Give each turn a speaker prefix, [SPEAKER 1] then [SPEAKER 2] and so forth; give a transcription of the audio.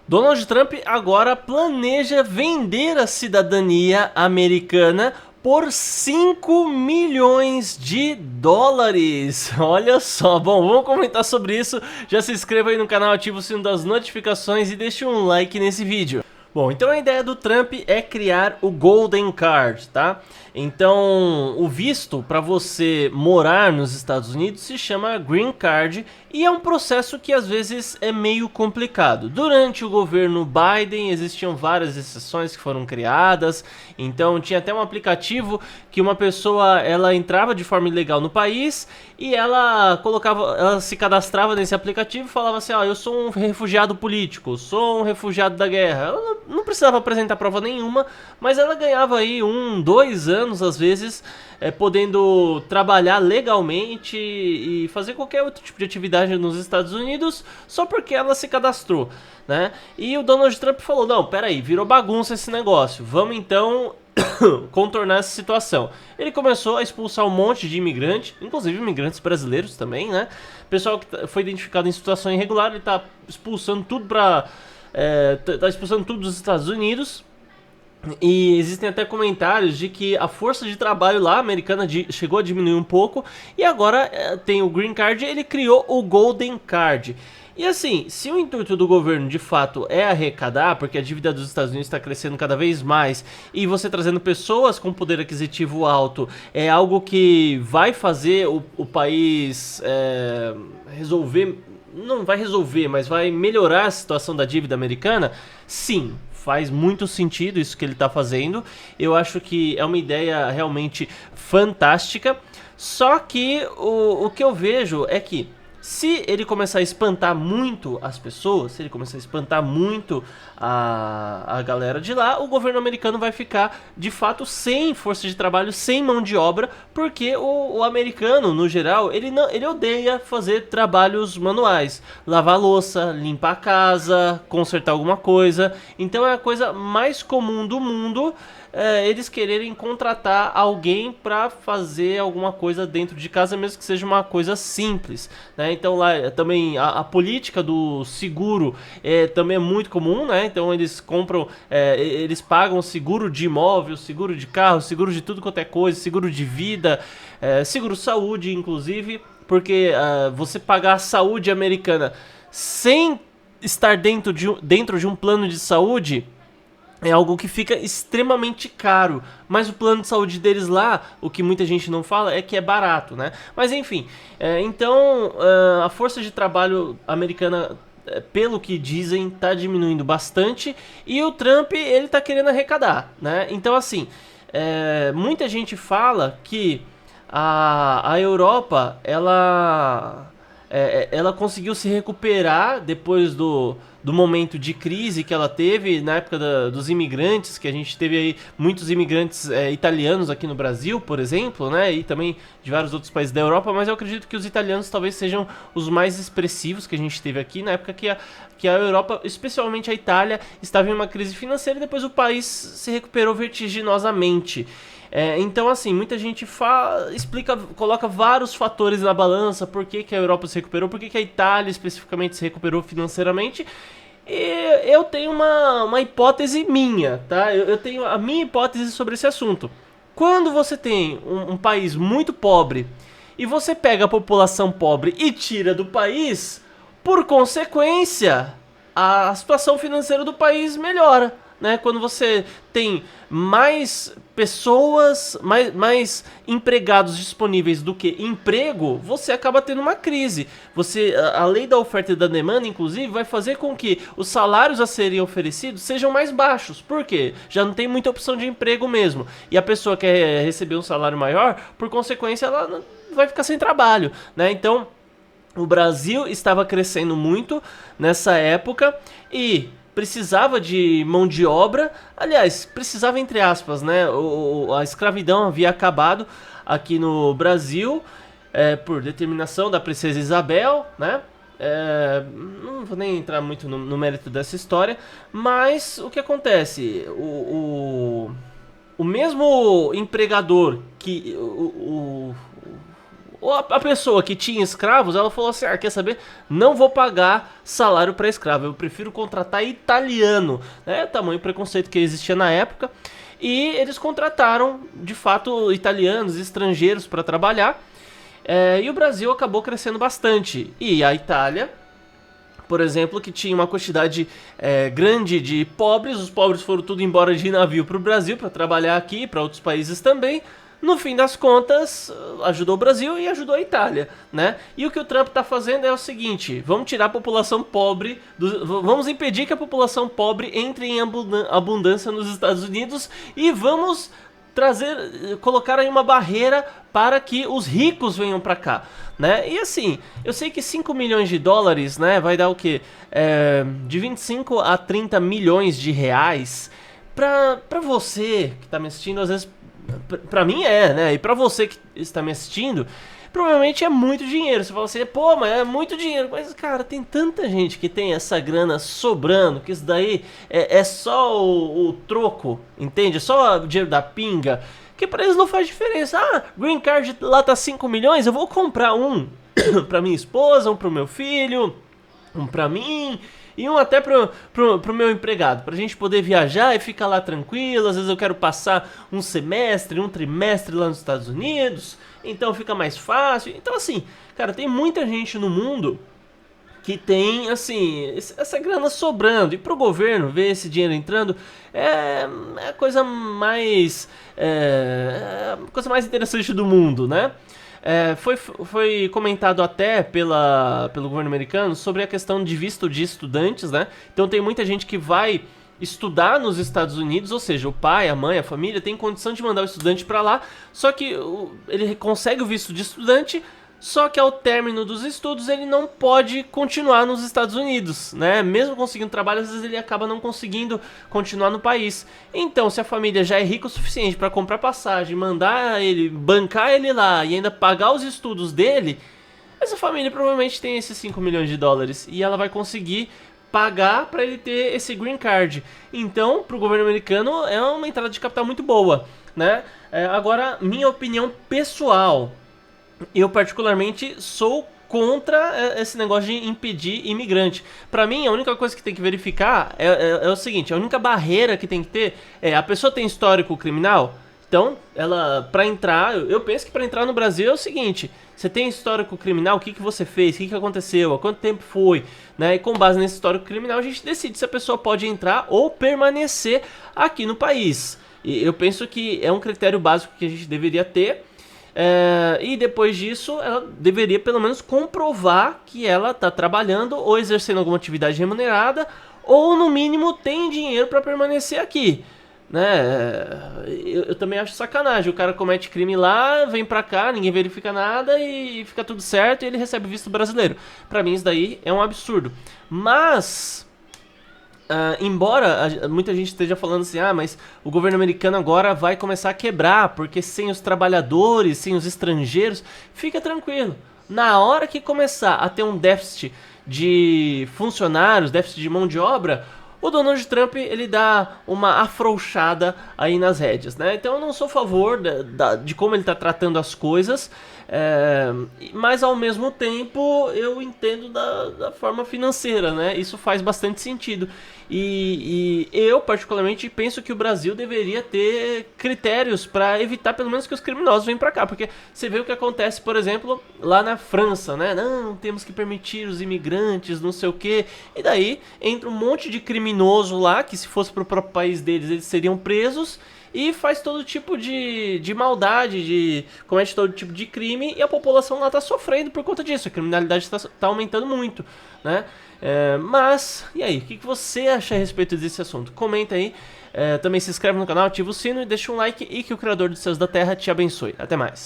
[SPEAKER 1] Donald Trump agora planeja vender a cidadania americana por 5 milhões de dólares. Olha só, bom, vamos comentar sobre isso. Já se inscreva aí no canal, ativa o sino das notificações e deixe um like nesse vídeo. Bom, então a ideia do Trump é criar o Golden Card, tá? Então, o visto para você morar nos Estados Unidos se chama Green Card e é um processo que às vezes é meio complicado. Durante o governo Biden existiam várias exceções que foram criadas, então tinha até um aplicativo que uma pessoa ela entrava de forma ilegal no país e ela se cadastrava nesse aplicativo e falava assim, eu sou um refugiado político, sou um refugiado da guerra. Ela não precisava apresentar prova nenhuma, mas ela ganhava aí 2 anos às vezes, podendo trabalhar legalmente e fazer qualquer outro tipo de atividade nos Estados Unidos só porque ela se cadastrou, né? E o Donald Trump falou, não, peraí, virou bagunça esse negócio, vamos então contornar essa situação. Ele começou a expulsar um monte de imigrante, inclusive imigrantes brasileiros também, né? Pessoal que foi identificado em situação irregular, ele tá expulsando tudo tá expulsando tudo dos Estados Unidos. E existem até comentários de que a força de trabalho lá americana chegou a diminuir um pouco. E agora tem o Green Card, ele criou o Golden Card. E assim, se o intuito do governo de fato é arrecadar, porque a dívida dos Estados Unidos está crescendo cada vez mais, e você trazendo pessoas com poder aquisitivo alto é algo que vai fazer o país resolver, não vai resolver, mas vai melhorar a situação da dívida americana, sim. Faz muito sentido isso que ele está fazendo. Eu acho que é uma ideia realmente fantástica. Só que o que eu vejo é que se ele começar a espantar muito as pessoas, se ele começar a espantar muito a galera de lá, o governo americano vai ficar de fato sem força de trabalho, sem mão de obra, porque o americano, no geral, ele odeia fazer trabalhos manuais, lavar louça, limpar a casa, consertar alguma coisa. Então é a coisa mais comum do mundo eles quererem contratar alguém para fazer alguma coisa dentro de casa, mesmo que seja uma coisa simples, né? Então lá também a política do seguro também é muito comum, né? Então eles compram, eles pagam seguro de imóvel, seguro de carro, seguro de tudo quanto é coisa, seguro de vida, seguro saúde, inclusive, porque você pagar a saúde americana sem estar dentro de um plano de saúde é algo que fica extremamente caro, mas o plano de saúde deles lá, o que muita gente não fala, é que é barato, né? Mas enfim, então a força de trabalho americana, pelo que dizem, tá diminuindo bastante e o Trump, ele tá querendo arrecadar, né? Então assim, muita gente fala que a Europa, ela conseguiu se recuperar depois do momento de crise que ela teve na época dos imigrantes, que a gente teve aí muitos imigrantes italianos aqui no Brasil, por exemplo, né, e também de vários outros países da Europa, mas eu acredito que os italianos talvez sejam os mais expressivos que a gente teve aqui, na época que a Europa, especialmente a Itália, estava em uma crise financeira e depois o país se recuperou vertiginosamente. Então assim, muita gente coloca vários fatores na balança, por que a Europa se recuperou, por que a Itália especificamente se recuperou financeiramente. E eu tenho uma hipótese minha, tá? Eu tenho a minha hipótese sobre esse assunto. Quando você tem um país muito pobre e você pega a população pobre e tira do país, por consequência, a situação financeira do país melhora, né? Quando você tem mais pessoas, mais empregados disponíveis do que emprego, você acaba tendo uma crise. A lei da oferta e da demanda, inclusive, vai fazer com que os salários a serem oferecidos sejam mais baixos. Por quê? Já não tem muita opção de emprego mesmo. E a pessoa quer receber um salário maior, por consequência, ela vai ficar sem trabalho, né? Então, o Brasil estava crescendo muito nessa época e precisava de mão de obra, aliás, precisava entre aspas, né? A escravidão havia acabado aqui no Brasil por determinação da princesa Isabel, né? Não vou nem entrar muito no mérito dessa história, mas o que acontece? O mesmo empregador que a pessoa que tinha escravos, ela falou assim, quer saber? Não vou pagar salário para escravo, eu prefiro contratar italiano, né? Tamanho preconceito que existia na época. E eles contrataram, de fato, italianos, estrangeiros para trabalhar. E o Brasil acabou crescendo bastante. E a Itália, por exemplo, que tinha uma quantidade grande de pobres, os pobres foram tudo embora de navio para o Brasil para trabalhar aqui, para outros países também. No fim das contas, ajudou o Brasil e ajudou a Itália, né? E o que o Trump está fazendo é o seguinte, vamos tirar a população pobre, vamos impedir que a população pobre entre em abundância nos Estados Unidos e vamos colocar aí uma barreira para que os ricos venham para cá, né? E assim, eu sei que 5 milhões de dólares, né, vai dar o quê? De 25 a 30 milhões de reais. Pra você que tá me assistindo, às vezes, pra mim né? E pra você que está me assistindo, provavelmente é muito dinheiro. Você fala assim, pô, mas é muito dinheiro. Mas, cara, tem tanta gente que tem essa grana sobrando, que isso daí é só o troco, entende? É só o dinheiro da pinga, que pra eles não faz diferença. Green Card lá tá 5 milhões, eu vou comprar um pra minha esposa, um pro meu filho, um pra mim e um até pro meu empregado, pra gente poder viajar e ficar lá tranquilo. Às vezes eu quero passar um semestre, um trimestre lá nos Estados Unidos, então fica mais fácil. Então assim, cara, tem muita gente no mundo que tem, assim, essa grana sobrando. E pro governo ver esse dinheiro entrando é a coisa mais interessante do mundo, né? Foi comentado até pelo governo americano sobre a questão de visto de estudantes, né? Então tem muita gente que vai estudar nos Estados Unidos, ou seja, o pai, a mãe, a família tem condição de mandar o estudante para lá, só que ele consegue o visto de estudante, só que ao término dos estudos ele não pode continuar nos Estados Unidos, né? Mesmo conseguindo trabalho, às vezes ele acaba não conseguindo continuar no país. Então, se a família já é rica o suficiente para comprar passagem, mandar ele, bancar ele lá e ainda pagar os estudos dele, essa família provavelmente tem esses 5 milhões de dólares e ela vai conseguir pagar para ele ter esse green card. Então, para o governo americano é uma entrada de capital muito boa, né? Agora, minha opinião pessoal, eu particularmente sou contra esse negócio de impedir imigrante. Pra mim, a única coisa que tem que verificar é o seguinte, a única barreira que tem que ter a pessoa tem histórico criminal. Então, ela, pra entrar, eu penso que pra entrar no Brasil é o seguinte, você tem histórico criminal, o que você fez, o que aconteceu, há quanto tempo foi, né? E com base nesse histórico criminal a gente decide se a pessoa pode entrar ou permanecer aqui no país. E eu penso que é um critério básico que a gente deveria ter. E depois disso, ela deveria pelo menos comprovar que ela está trabalhando ou exercendo alguma atividade remunerada, ou no mínimo tem dinheiro para permanecer aqui, né? Eu também acho sacanagem, o cara comete crime lá, vem pra cá, ninguém verifica nada e fica tudo certo e ele recebe visto brasileiro. Pra mim isso daí é um absurdo. Mas embora muita gente esteja falando assim, mas o governo americano agora vai começar a quebrar, porque sem os trabalhadores, sem os estrangeiros, fica tranquilo. Na hora que começar a ter um déficit de funcionários, déficit de mão de obra, o Donald Trump ele dá uma afrouxada aí nas rédeas, né? Então eu não sou a favor de como ele está tratando as coisas, mas ao mesmo tempo eu entendo da forma financeira, né? Isso faz bastante sentido. E eu particularmente penso que o Brasil deveria ter critérios para evitar pelo menos que os criminosos venham para cá, porque você vê o que acontece, por exemplo, lá na França, né? Não, temos que permitir os imigrantes, não sei o quê. E daí entra um monte de criminoso lá que se fosse para o próprio país deles, eles seriam presos. E faz todo tipo de maldade, comete todo tipo de crime, e a população lá tá sofrendo por conta disso. A criminalidade tá aumentando muito, né? Mas, e aí? O que você acha a respeito desse assunto? Comenta aí, também se inscreve no canal, ativa o sino e deixa um like, e que o Criador dos Céus da Terra te abençoe. Até mais.